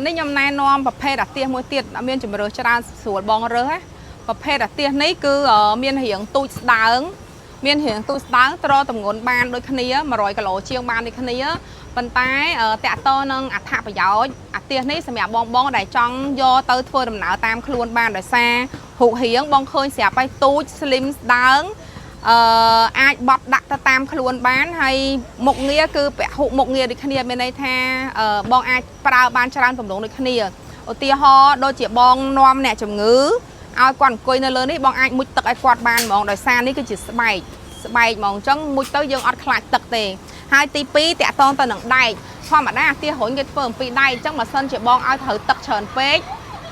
នេះខ្ញុំណែនាំប្រភេទអាទៀសមួយទៀតមានជំរឿច្រើនស្រួលបងរើសប្រភេទអាទៀសនេះគឺមានរាងទូចស្ដើងត្រទម្ងន់បានដូចគ្នា100គីឡូជាងបានដូចគ្នាប៉ុន្តែតកតនឹងអត្ថប្រយោជន៍អាទៀសនេះសម្រាប់បងដែលចង់យកទៅធ្វើដំណើរតាមខ្លួនបានដោយសាររូបរាងបងឃើញស្រាប់ឲ្យទូច slim ស្ដើងអាចបត់ដាក់ទៅតាមខ្លួនបានហើយមុខងារគឺពហុមុខងារដូចគ្នាមានន័យថាបងអាចប្រើបានច្រើនទម្រង់ដូចគ្នាឧទាហរណ៍ដូចជាបងនាំអ្នកជំងឺឲ្យគាត់អង្គុយនៅលើនេះបងអាចមុជទឹកឲ្យគាត់បានហ្មងដោយសារនេះគឺជាស្បែកហ្មងអញ្ចឹងមុជទៅយើងអត់ខ្លាចទឹកទេហើយទី2តាក់ទងទៅនឹងដែកធម្មតាអាទៀសរុញគេធ្វើអំពីដែកអញ្ចឹងបើសិនជាបងឲ្យត្រូវទឹកច្រើនពេក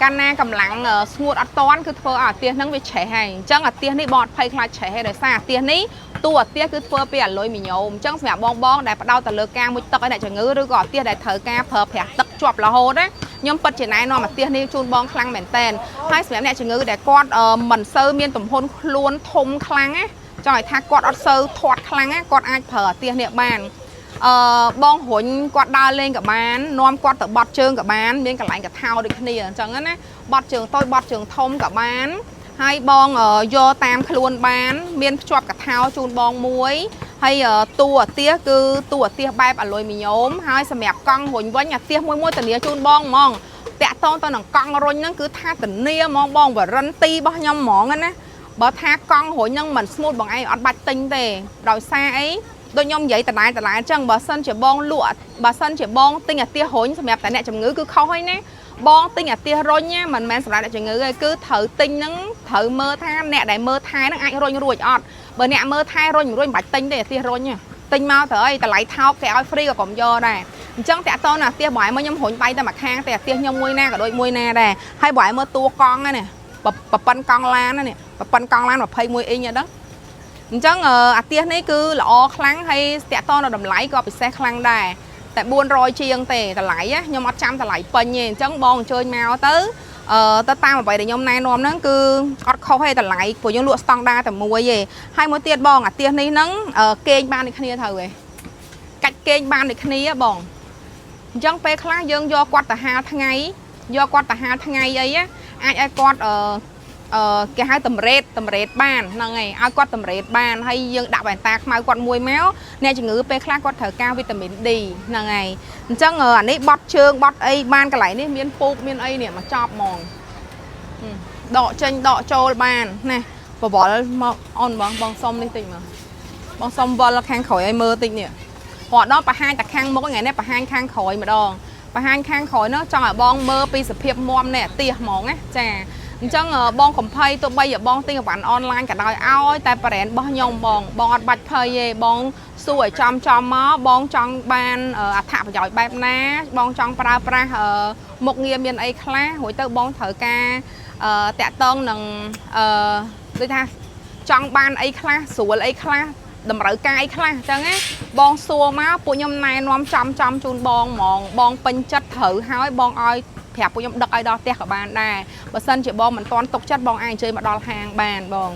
កាលណាកម្លាំងស្ងួតអត់តាន់គឺធ្វើឲ្យអាទៀសហ្នឹងវាឆេះហើយអញ្ចឹងអាទៀសនេះបងអត់ភ័យខ្លាចឆេះទេដោយសារអាទៀសនេះតួអាទៀសគឺធ្វើពីអាលុយមីញ៉ូមអញ្ចឹងសម្រាប់បងដែលផ្ដោតទៅលើការមុជទឹកឲ្យអ្នកជំងឺឬក៏អាទៀសដែលត្រូវការប្រើប្រាស់ទឹកជាប់រហូតណាខ្ញុំពិតជាណែនាំអាទៀសនេះជូនបងខ្លាំងមែនតែនហើយសម្រាប់អ្នកជំងឺដែលគាត់មិនសូវមានទំហំខ្លួនធំខ្លាំងណាចង់ឲ្យថាគាត់អត់សូវធាត់ខ្លាំងណាគាត់អាចប្រើអាទៀសនេះបានបងរុញគាត់ដើរលេងក៏បាននាំគាត់ទៅបត់ជើងក៏បានមានកន្លែងកថោដូចគ្នាអញ្ចឹងណាបត់ជើងតូចបត់ជើងធំក៏បានហើយបងយកតាមខ្លួនបានមានភ្ជាប់កថោជូនបងមួយហើយតួអាទៀសគឺតួអាទៀសបែបអាលុយមីញ៉ូមហើយសម្រាប់កង់រុញវិញអាទៀសមួយធានាជូនបងហ្មងតាក់តងទៅនឹងកង់រុញហ្នឹងគឺថាធានាហ្មងបងវ៉ារ៉ិនទីរបស់ខ្ញុំហ្មងណាបើថាកង់រុញហ្នឹងមិនស្មូតបងឯងអត់បាច់ទិញទេដោយសារអីដូចខ្ញុំនិយាយតឡាយអញ្ចឹងបើសិនជាបងលក់បើសិនជាបងទិញអាទៀសរុញសម្រាប់តែអ្នកជំងឺគឺខុសហើយណាបងទិញអាទៀសរុញមិនមែនសម្រាប់អ្នកជំងឺទេគឺត្រូវទិញហ្នឹងត្រូវមើលថាអ្នកដែលមើលថែហ្នឹងអាចរុញរួចអត់បើអ្នកមើលថែរុញមិនបាច់ទិញទេអាទៀសរុញទិញមកទៅអីតម្លៃថោកគេឲ្យហ្វ្រីក៏កុំយកដែរអញ្ចឹងតាក់តណាអាទៀសបងឯងមកខ្ញុំរុញដៃតែមួយខាងតែអាទៀសខ្ញុំមួយណាក៏ដូចមួយណាដែរហើយបងឯងមើលតួកង់ណាប្រប៉ិនកង់ឡាននេះប្រប៉ិនកង់ឡាន21អ៊ីងហ្នឹងអញ្ចឹងអាទៀសនេះគឺល្អខ្លាំងហើយតាក់តនៅតម្លៃក៏ពិសេសខ្លាំងដែរតែ400ជាងទេតម្លៃខ្ញុំអត់ចាំតម្លៃពេញទេអញ្ចឹងបងអញ្ជើញមកទៅតាមអ្វីដែលខ្ញុំណែនាំហ្នឹងគឺអត់ខុសទេតម្លៃព្រោះយើងលក់ស្តង់ដារតែមួយទេហើយមួយទៀតបងអាទៀសនេះហ្នឹងគេងបានដូចគ្នាត្រូវទេកាច់គេងបានដូចគ្នាបងអញ្ចឹងពេលខ្លះយើងយកគាត់ទៅហាលថ្ងៃអីអាចឲ្យគាត់គេហៅតម្រេតបានហ្នឹងហើយឲ្យគាត់តម្រេតបានហើយយើងដាក់វ៉ែនតាខ្មៅគាត់មួយមកអ្នកជំងឺពេលខ្លះគាត់ត្រូវការវីតាមីន D ហ្នឹងហើយអញ្ចឹងអានេះបត់ជើងបត់អីបានកន្លែងនេះមានពូកមានអីនេះមកចប់ហ្មងដកចេញដកចូលបានណាបវល់មកអូនបងសុំនេះតិចមកបងសុំវល់ខាងក្រោយឲ្យមើលតិចនេះព្រោះដល់បង្ហាញតែខាងមុខថ្ងៃនេះបង្ហាញខាងក្រោយម្ដងបង្ហាញខាងក្រោយនោះចង់ឲ្យបងមើលពីសភាពមាំនេះអាទៀសហ្មងណាចាអញ្ចឹងបងកំភៃទោះបីបងទិញអវ៉ាន់អនឡាញក៏ដោយឲ្យតែប្រេនរបស់ខ្ញុំបងអត់បាច់ភ័យទេបងសួរឲ្យចំមកបងចង់បានអត្ថប្រយោជន៍បែបណាបងចង់ប្រើប្រាស់មុខងារមានអីខ្លះរួចទៅបងត្រូវការតាក់តងនឹងដូចថាចង់បានអីខ្លះស្រួលអីខ្លះតម្រូវការអីខ្លះអញ្ចឹងណាបងសួរមកពួកខ្ញុំណែនាំចំជូនបងហ្មងបងពេញចិត្តត្រូវហើយបងឲ្យប្រាប់ពួកខ្ញុំដឹកឲ្យដល់ផ្ទះក៏បានដែរបើសិនជាបងមិនទាន់ទុកចិត្តបងអាចអញ្ជើញមកដល់ហាងបានបង